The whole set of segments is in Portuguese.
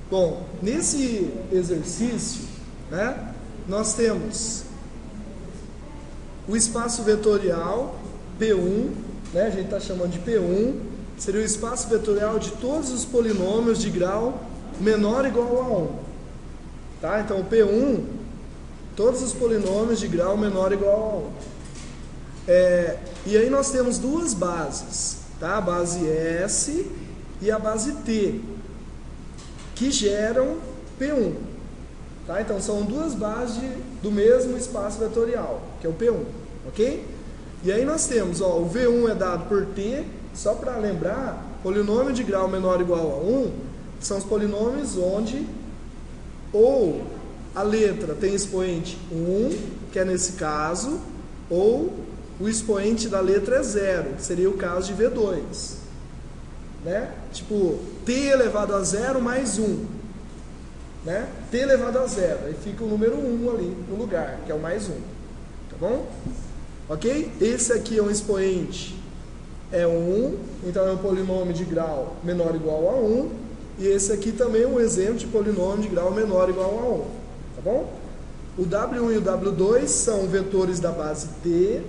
Bom, nesse exercício, né, nós temos o espaço vetorial P1, né, a gente está chamando de P1, seria o espaço vetorial de todos os polinômios de grau menor ou igual a 1. Tá? Então, P1, todos os polinômios de grau menor ou igual a 1. E aí nós temos duas bases, tá? A base S e a base T, que geram P1. Tá? Então, são duas bases do mesmo espaço vetorial, que é o P1, ok? E aí nós temos, ó, o V1 é dado por T, só para lembrar, polinômio de grau menor ou igual a 1 são os polinômios onde ou a letra tem expoente 1, que é nesse caso, ou o expoente da letra é 0, que seria o caso de V2. Né? Tipo, T elevado a 0 mais 1. Né? T elevado a 0. Aí fica o número 1 ali no lugar, que é o mais 1. Tá bom? Ok? Esse aqui é um expoente, é 1, então é um polinômio de grau menor ou igual a 1. E esse aqui também é um exemplo de polinômio de grau menor ou igual a 1. Tá bom? O W1 e o W2 são vetores da base T,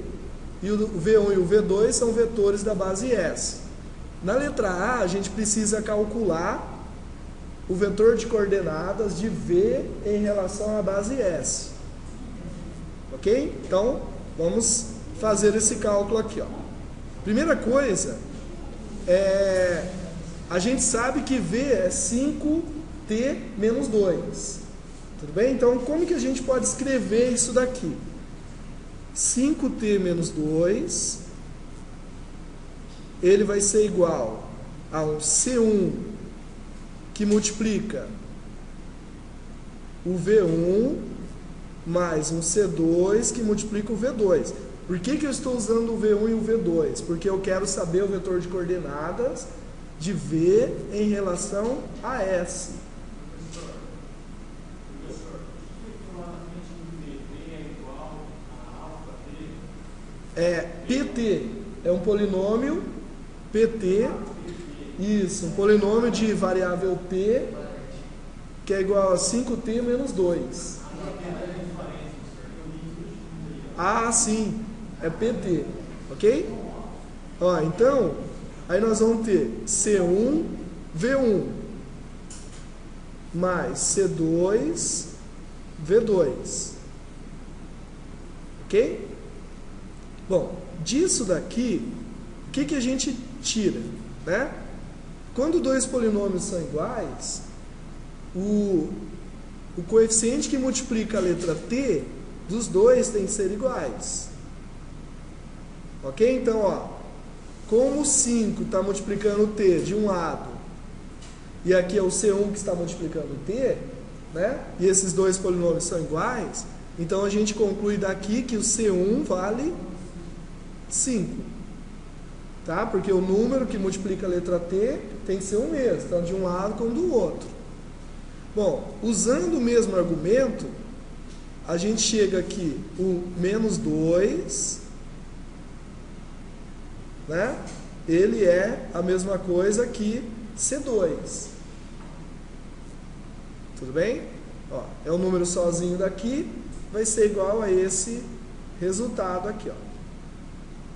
e o V1 e o V2 são vetores da base S. Na letra A, a gente precisa calcular o vetor de coordenadas de V em relação à base S. Ok? Então, vamos fazer esse cálculo aqui. Ó. Primeira coisa, a gente sabe que V é 5T menos 2. Tudo bem? Então, como que a gente pode escrever isso daqui? 5T menos 2, ele vai ser igual a um C1 que multiplica o V1 mais um C2 que multiplica o V2. Por que eu estou usando o V1 e o V2? Porque eu quero saber o vetor de coordenadas de V em relação a S. PT é um polinômio, PT, isso, um polinômio de variável T, que é igual a 5T menos 2. Ah, sim, é PT, ok? Ó, então, aí nós vamos ter C1, V1, mais C2, V2, ok? Bom, disso daqui, o que a gente tira, né? Quando dois polinômios são iguais, o coeficiente que multiplica a letra T dos dois tem que ser iguais. Ok? Então, ó, como o 5 está multiplicando o T de um lado, e aqui é o C1 que está multiplicando o T, né? E esses dois polinômios são iguais, então a gente conclui daqui que o C1 vale 5, tá? Porque o número que multiplica a letra T tem que ser o mesmo, tanto de um lado como do outro. Bom, usando o mesmo argumento, a gente chega aqui, o menos 2, né? Ele é a mesma coisa que C2. Tudo bem? Ó, é o número sozinho daqui, vai ser igual a esse resultado aqui, ó.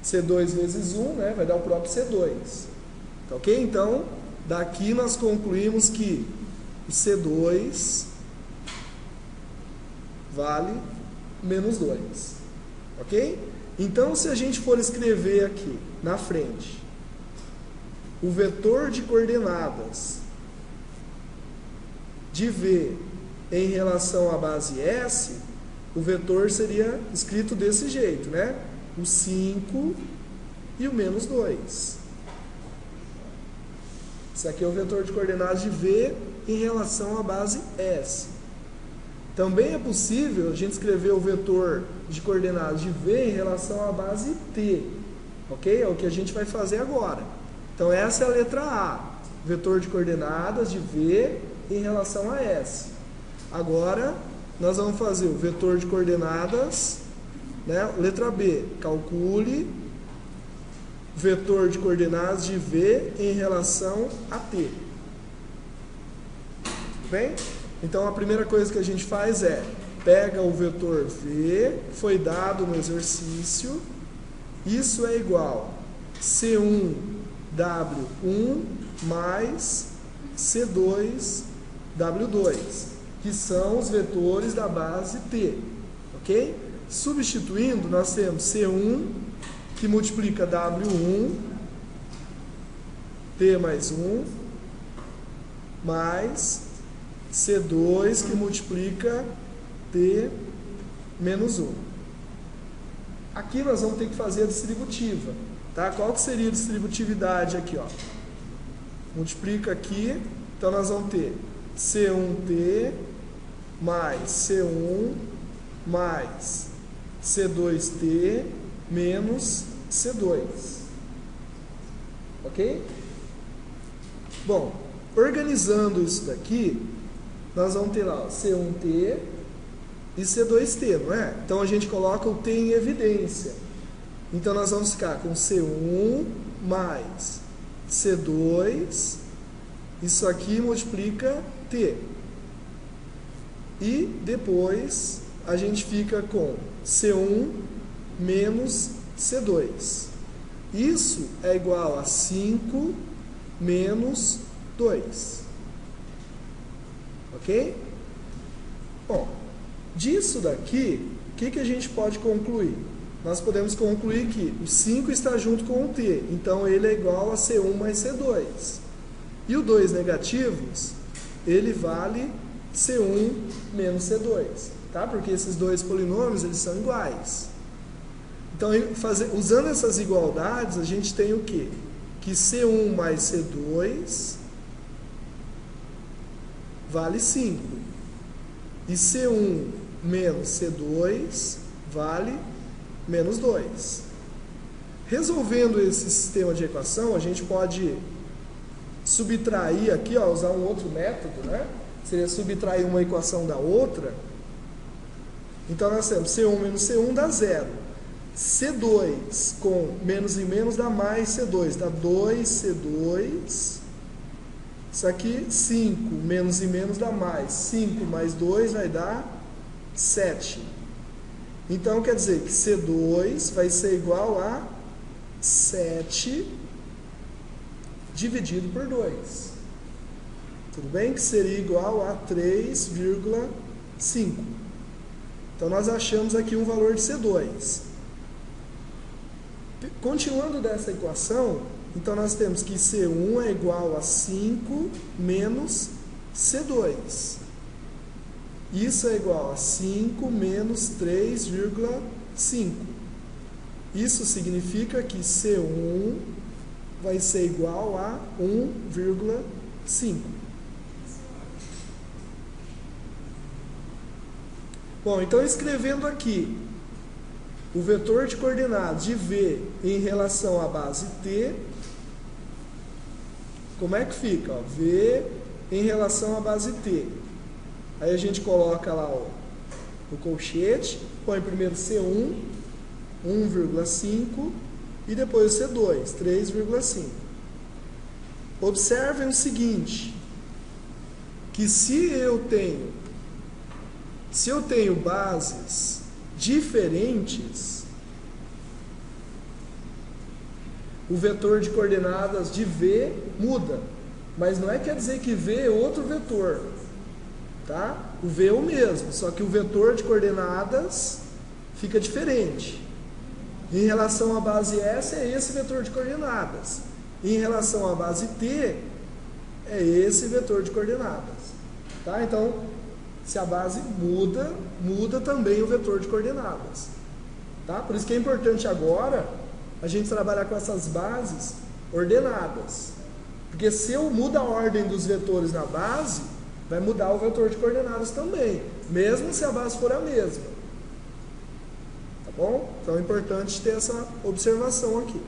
C2 vezes 1, né, vai dar o próprio C2. Tá ok? Então, daqui nós concluímos que o C2 vale menos 2. Ok? Então, se a gente for escrever aqui na frente o vetor de coordenadas de V em relação à base S, o vetor seria escrito desse jeito, né? O 5 e o menos 2. Isso aqui é o vetor de coordenadas de V em relação à base S. Também é possível a gente escrever o vetor de coordenadas de V em relação à base T. Ok? É o que a gente vai fazer agora. Então essa é a letra A. Vetor de coordenadas de V em relação a S. Agora nós vamos fazer o vetor de coordenadas, né? Letra B, calcule vetor de coordenadas de V em relação a T. bem? Então a primeira coisa que a gente faz é pega o vetor V, que foi dado no exercício, isso é igual a C1W1 mais C2W2, que são os vetores da base T, ok? Substituindo, nós temos C1, que multiplica W1, T mais 1, mais C2, que multiplica T menos 1. Aqui nós vamos ter que fazer a distributiva, tá? Qual que seria a distributividade aqui, ó? Multiplica aqui, então nós vamos ter C1T mais C1 mais C2T menos C2. Ok? Bom, organizando isso daqui, nós vamos ter lá ó, C1T e C2T, não é? Então a gente coloca o T em evidência. Então nós vamos ficar com C1 mais C2, isso aqui multiplica T. E depois a gente fica com C1 menos C2. Isso é igual a 5 menos 2. Ok? Bom, disso daqui, o que a gente pode concluir? Nós podemos concluir que o 5 está junto com o T, então ele é igual a C1 mais C2. E o 2 negativos, ele vale C1 menos C2, tá? Porque esses dois polinômios, eles são iguais. Então, usando essas igualdades, a gente tem o quê? Que C1 mais C2 vale 5. E C1 menos C2 vale menos 2. Resolvendo esse sistema de equação, a gente pode subtrair aqui, ó, usar um outro método, né? Seria subtrair uma equação da outra. Então nós temos C1 menos C1 dá 0. C2 com menos e menos dá mais C2, dá 2C2. Isso aqui, 5 menos e menos dá mais. 5 mais 2 vai dar 7. Então quer dizer que C2 vai ser igual a 7 dividido por 2. Tudo bem? Que seria igual a 3,5. Então nós achamos aqui um valor de C2. Continuando dessa equação, então nós temos que C1 é igual a 5 menos C2. Isso é igual a 5 menos 3,5. Isso significa que C1 vai ser igual a 1,5. Bom, então escrevendo aqui o vetor de coordenadas de V em relação à base T, como é que fica? Ó, V em relação à base T. Aí a gente coloca lá ó, o colchete, põe primeiro C1, 1,5 e depois o C2, 3,5. Observem o seguinte, que se eu tenho bases diferentes, o vetor de coordenadas de V muda, mas não quer dizer que V é outro vetor, tá? O V é o mesmo, só que o vetor de coordenadas fica diferente. Em relação à base S é esse vetor de coordenadas, em relação à base T é esse vetor de coordenadas, tá? Então, se a base muda, muda também o vetor de coordenadas, tá? Por isso que é importante agora a gente trabalhar com essas bases ordenadas, porque se eu mudo a ordem dos vetores na base, vai mudar o vetor de coordenadas também, mesmo se a base for a mesma, tá bom? Então é importante ter essa observação aqui.